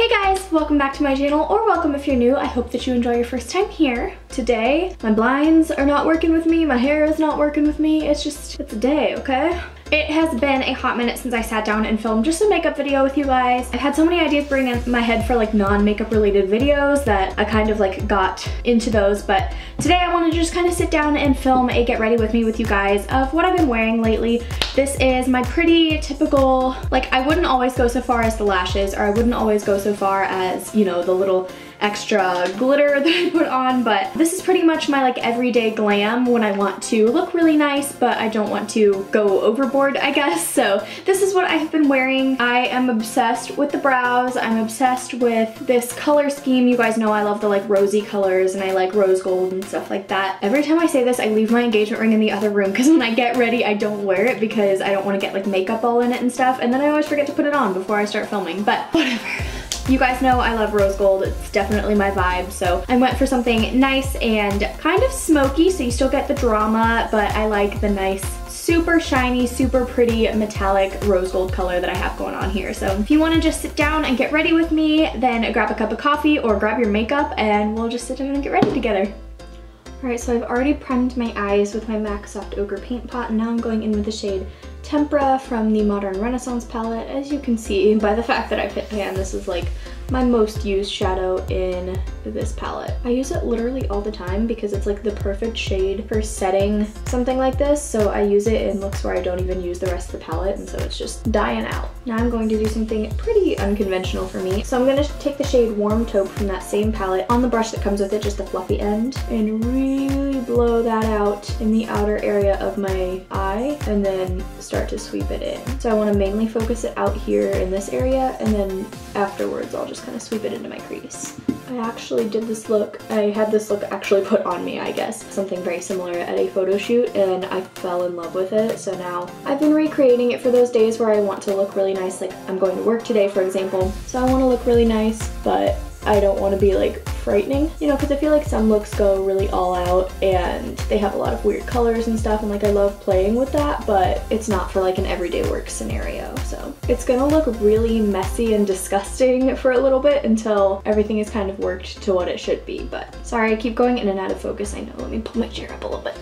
Hey guys, welcome back to my channel, or welcome if you're new. I hope that you enjoy your first time here. Today, my blinds are not working with me, my hair is not working with me, it's a day, okay? It has been a hot minute since I sat down and filmed just a makeup video with you guys. I've had so many ideas bring in my head for like non-makeup related videos that I kind of like got into those, but today I wanted to just kind of sit down and film a get ready with me with you guys of what I've been wearing lately. This is my pretty typical, like I wouldn't always go so far as the lashes, or I wouldn't always go so far as, you know, the little extra glitter that I put on, but this is pretty much my like everyday glam when I want to look really nice but I don't want to go overboard, I guess. So this is what I have been wearing. I am obsessed with the brows. I'm obsessed with this color scheme. You guys know I love the like rosy colors and I like rose gold and stuff like that. Every time I say this, I leave my engagement ring in the other room because when I get ready I don't wear it because I don't want to get like makeup all in it and stuff, and then I always forget to put it on before I start filming, but whatever. You guys know I love rose gold, it's definitely my vibe, so I went for something nice and kind of smoky, so you still get the drama, but I like the nice, super shiny, super pretty metallic rose gold color that I have going on here. So if you want to just sit down and get ready with me, then grab a cup of coffee or grab your makeup and we'll just sit down and get ready together. Alright, so I've already primed my eyes with my MAC Soft Ochre Paint Pot, and now I'm going in with the shade Tempera from the Modern Renaissance palette. As you can see by the fact that I hit pan, this is like my most used shadow in this palette. I use it literally all the time because it's like the perfect shade for setting something like this, so I use it in looks where I don't even use the rest of the palette, and so it's just dying out. Now I'm going to do something pretty unconventional for me. So I'm going to take the shade Warm Taupe from that same palette on the brush that comes with it, just the fluffy end, and really blow that out in the outer area of my eye, and then start to sweep it in. So I want to mainly focus it out here in this area, and then afterwards I'll just kind of sweep it into my crease. I actually did this look, I had this look actually put on me, I guess, something very similar at a photo shoot, and I fell in love with it. So now I've been recreating it for those days where I want to look really nice, like I'm going to work today, for example. So I want to look really nice, but I don't want to be like frightening, you know, because I feel like some looks go really all out and they have a lot of weird colors and stuff, and like I love playing with that, but it's not for like an everyday work scenario. So it's gonna look really messy and disgusting for a little bit until everything is kind of worked to what it should be. But sorry, I keep going in and out of focus, I know. Let me pull my chair up a little bit.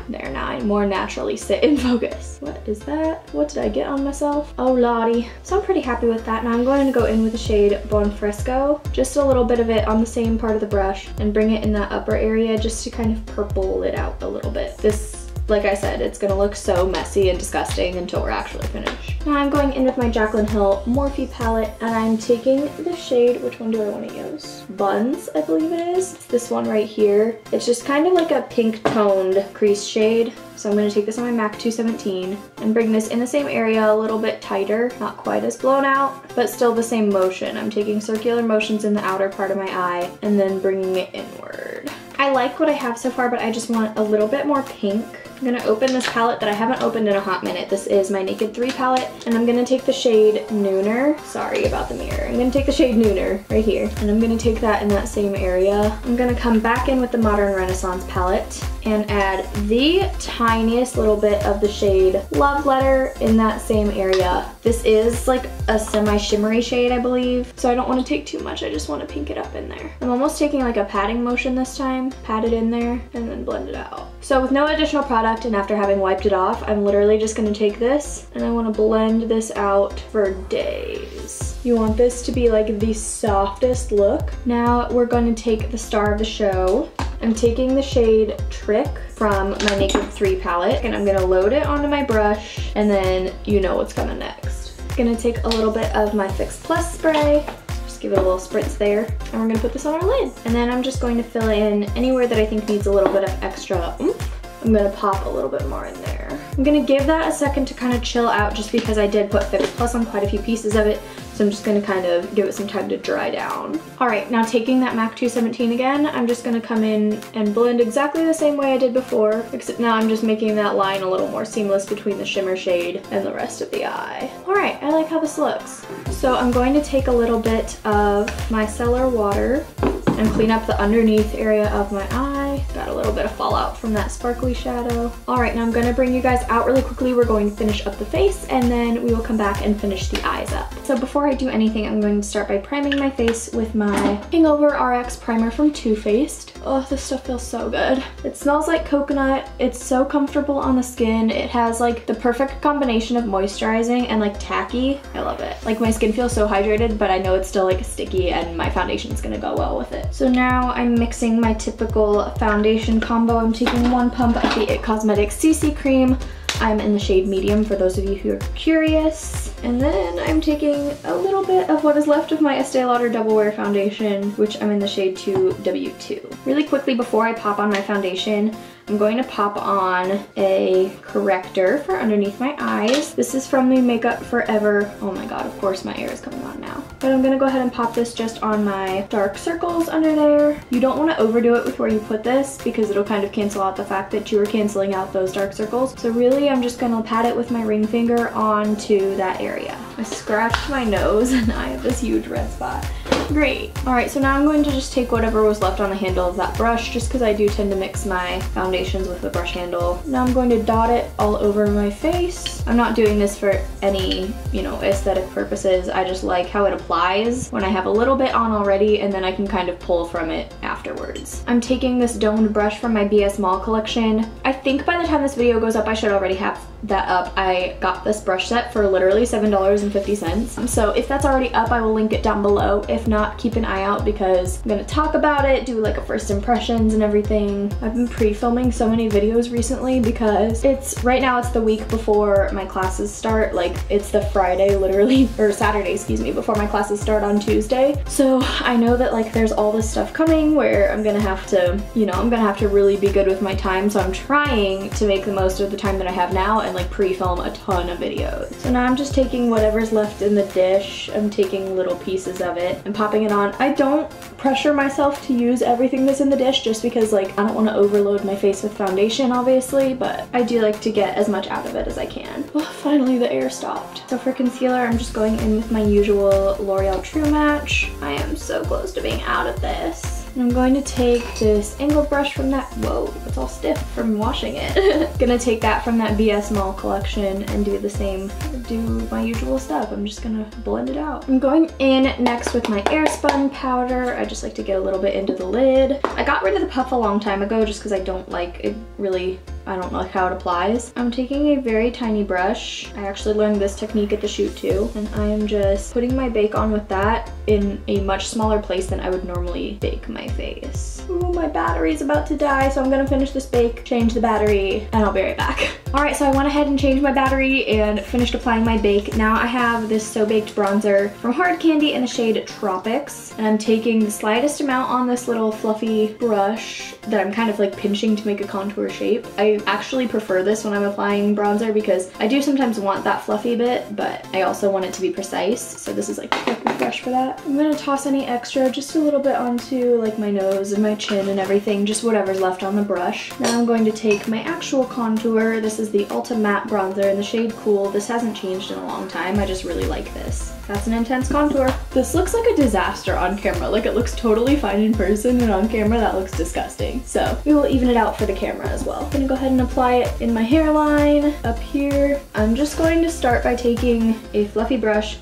There, now I more naturally sit in focus. What is that? What did I get on myself? Oh lottie. So I'm pretty happy with that. Now I'm going to go in with the shade Bon Fresco, just a little bit of it on the same part of the brush, and bring it in that upper area just to kind of purple it out a little bit. This, like I said, it's gonna look so messy and disgusting until we're actually finished. Now I'm going in with my Jaclyn Hill Morphe palette, and I'm taking the shade, which one do I want to use? Buns, I believe it is. It's this one right here. It's just kind of like a pink toned crease shade. So I'm going to take this on my MAC 217 and bring this in the same area a little bit tighter, not quite as blown out, but still the same motion. I'm taking circular motions in the outer part of my eye and then bringing it inward. I like what I have so far, but I just want a little bit more pink. I'm gonna open this palette that I haven't opened in a hot minute. This is my Naked 3 palette, and I'm gonna take the shade Nooner. Sorry about the mirror. I'm gonna take the shade Nooner right here, and I'm gonna take that in that same area. I'm gonna come back in with the Modern Renaissance palette and add the tiniest little bit of the shade Love Letter in that same area. This is like a semi-shimmery shade, I believe, so I don't want to take too much. I just want to pink it up in there. I'm almost taking like a patting motion this time. Pat it in there and then blend it out. So with no additional product, and after having wiped it off, I'm literally just going to take this and I want to blend this out for days. You want this to be like the softest look. Now we're going to take the star of the show. I'm taking the shade Trick from my Naked 3 palette, and I'm gonna load it onto my brush, and then you know what's coming next. I'm gonna take a little bit of my Fix Plus spray, just give it a little spritz there, and we're gonna put this on our lid. And then I'm just going to fill in anywhere that I think needs a little bit of extra oomph. I'm gonna pop a little bit more in there. I'm gonna give that a second to kind of chill out, just because I did put Fix Plus on quite a few pieces of it. So I'm just gonna kind of give it some time to dry down. All right, now taking that MAC 217 again, I'm just gonna come in and blend exactly the same way I did before, except now I'm just making that line a little more seamless between the shimmer shade and the rest of the eye. All right, I like how this looks. So I'm going to take a little bit of my micellar water and clean up the underneath area of my eye, got a little bit of fallout from that sparkly shadow. All right, now I'm gonna bring you guys out really quickly. We're going to finish up the face and then we will come back and finish the eyes up. So before I do anything, I'm going to start by priming my face with my Hangover RX primer from Too Faced. Oh, this stuff feels so good. It smells like coconut. It's so comfortable on the skin. It has like the perfect combination of moisturizing and like tacky. I love it. Like my skin feels so hydrated, but I know it's still like sticky and my foundation is gonna go well with it. So now I'm mixing my typical foundation combo. I'm taking 1 pump of the It Cosmetics CC cream. I'm in the shade medium for those of you who are curious. And then I'm taking a little bit of what is left of my Estee Lauder Double Wear foundation, which I'm in the shade 2W2. Really quickly before I pop on my foundation, I'm going to pop on a corrector for underneath my eyes. This is from the Makeup Forever. Oh my god, of course my hair is coming on now. But I'm gonna go ahead and pop this just on my dark circles under there. You don't want to overdo it with where you put this because it'll kind of cancel out the fact that you are canceling out those dark circles. So really I'm just gonna pat it with my ring finger onto that area. I scratched my nose and I have this huge red spot. Great. All right, so now I'm going to just take whatever was left on the handle of that brush, just because I do tend to mix my foundations with the brush handle. Now I'm going to dot it all over my face. I'm not doing this for any, you know, aesthetic purposes. I just like how it applies when I have a little bit on already, and then I can kind of pull from it afterwards. I'm taking this domed brush from my BS Mall collection. I think by the time this video goes up, I should already have that up. I got this brush set for literally $7.50. So if that's already up, I will link it down below. If not, keep an eye out because I'm gonna talk about it, do like a first impressions and everything. I've been pre-filming so many videos recently because right now it's the week before my classes start. Like it's the Friday literally, or Saturday, excuse me, before my classes start on Tuesday. So I know that like there's all this stuff coming where I'm gonna have to, you know, I'm gonna have to really be good with my time. So I'm trying to make the most of the time that I have now and like pre-film a ton of videos. So now I'm just taking whatever's left in the dish. I'm taking little pieces of it and popping it on. I don't pressure myself to use everything that's in the dish just because like I don't want to overload my face with foundation obviously, but I do like to get as much out of it as I can. Oh, finally the air stopped. So for concealer, I'm just going in with my usual L'Oreal True Match. I am so close to being out of this. I'm going to take this angled brush from that, whoa, it's all stiff from washing it. Gonna take that from that BS Mall collection and do the same, do my usual stuff. I'm just gonna blend it out. I'm going in next with my Airspun powder. I just like to get a little bit into the lid. I got rid of the puff a long time ago just because I don't like it really, I don't like how it applies. I'm taking a very tiny brush. I actually learned this technique at the shoot too. And I am just putting my bake on with that in a much smaller place than I would normally bake my face. Ooh, my battery's about to die, so I'm gonna finish this bake, change the battery, and I'll be right back. All right, so I went ahead and changed my battery and finished applying my bake. Now I have this So Baked bronzer from Hard Candy in the shade Tropics. And I'm taking the slightest amount on this little fluffy brush that I'm kind of like pinching to make a contour shape. I actually prefer this when I'm applying bronzer because I do sometimes want that fluffy bit, but I also want it to be precise. So this is like the perfect brush for that. I'm gonna toss any extra just a little bit onto like my nose and my chin and everything, just whatever's left on the brush. Now I'm going to take my actual contour. This is the Ulta Matte Bronzer in the shade Cool. This hasn't changed in a long time. I just really like this. That's an intense contour. This looks like a disaster on camera. Like it looks totally fine in person, and on camera that looks disgusting. So we will even it out for the camera as well. I'm gonna go ahead and apply it in my hairline up here. I'm just going to start by taking a fluffy brush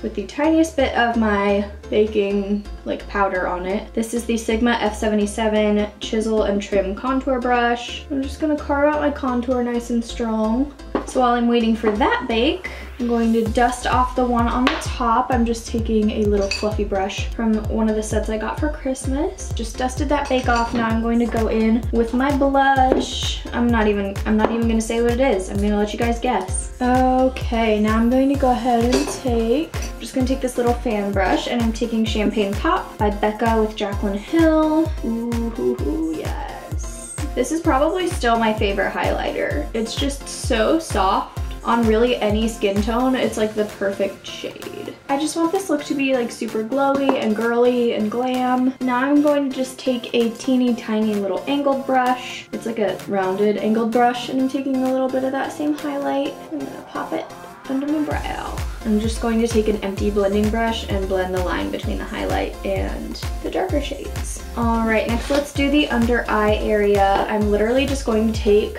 with the tiniest bit of my baking like powder on it. This is the Sigma F77 Chisel and Trim Contour Brush. I'm just gonna carve out my contour nice and strong. So while I'm waiting for that bake, I'm going to dust off the one on the top. I'm just taking a little fluffy brush from one of the sets I got for Christmas. Just dusted that bake off. Now I'm going to go in with my blush. I'm not even gonna say what it is. I'm gonna let you guys guess. Okay, now I'm going to go ahead and I'm just gonna take this little fan brush, and I'm taking Champagne Pop by Becca with Jaclyn Hill. Ooh, yes. This is probably still my favorite highlighter. It's just so soft. On really any skin tone, it's like the perfect shade. I just want this look to be like super glowy and girly and glam. Now I'm going to just take a teeny tiny little angled brush. It's like a rounded angled brush, and I'm taking a little bit of that same highlight. I'm gonna pop it under my brow. I'm just going to take an empty blending brush and blend the line between the highlight and the darker shades. All right, next let's do the under eye area. I'm literally just going to take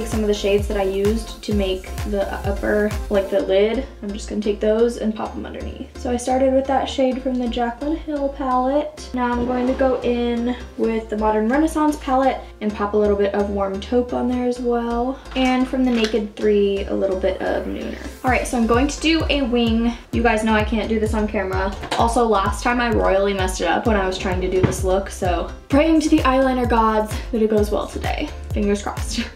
some of the shades that I used to make the upper, like the lid. I'm just gonna take those and pop them underneath. So I started with that shade from the Jaclyn Hill palette. Now I'm going to go in with the Modern Renaissance palette and pop a little bit of Warm Taupe on there as well. And from the Naked 3, a little bit of Nooner. All right, so I'm going to do a wing. You guys know I can't do this on camera. Also, last time I royally messed it up when I was trying to do this look, so praying to the eyeliner gods that it goes well today. Fingers crossed.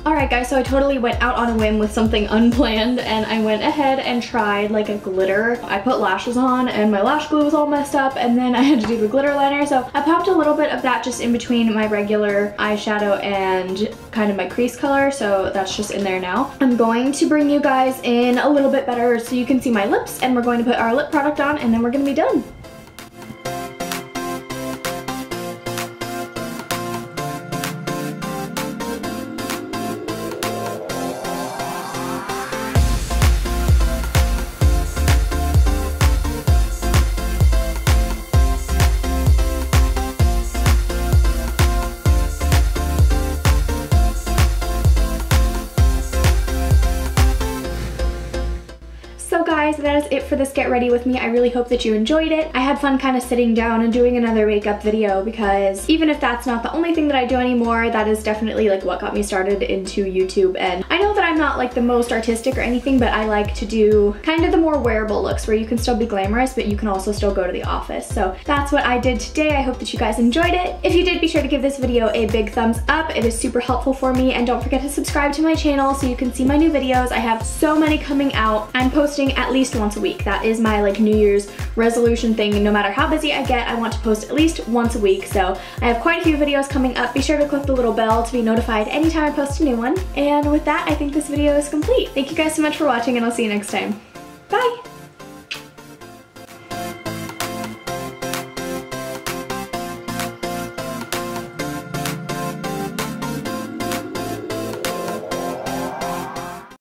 All right guys, so I totally went out on a whim with something unplanned and I went ahead and tried like a glitter. I put lashes on and my lash glue was all messed up and then I had to do the glitter liner. So I popped a little bit of that just in between my regular eyeshadow and kind of my crease color. So that's just in there now. I'm going to bring you guys in a little bit better so you can see my lips, and we're going to put our lip product on and then we're gonna be done. So guys, that is it for this Get Ready With Me. I really hope that you enjoyed it. I had fun kind of sitting down and doing another makeup video because even if that's not the only thing that I do anymore, that is definitely like what got me started into YouTube. And I know that I'm not like the most artistic or anything, but I like to do kind of the more wearable looks where you can still be glamorous, but you can also still go to the office. So that's what I did today. I hope that you guys enjoyed it. If you did, be sure to give this video a big thumbs up. It is super helpful for me. And don't forget to subscribe to my channel so you can see my new videos. I have so many coming out. I'm posting at least once a week. That is my like New Year's resolution thing. And no matter how busy I get, I want to post at least once a week. So I have quite a few videos coming up. Be sure to click the little bell to be notified anytime I post a new one. And with that, I think this video is complete. Thank you guys so much for watching and I'll see you next time. Bye!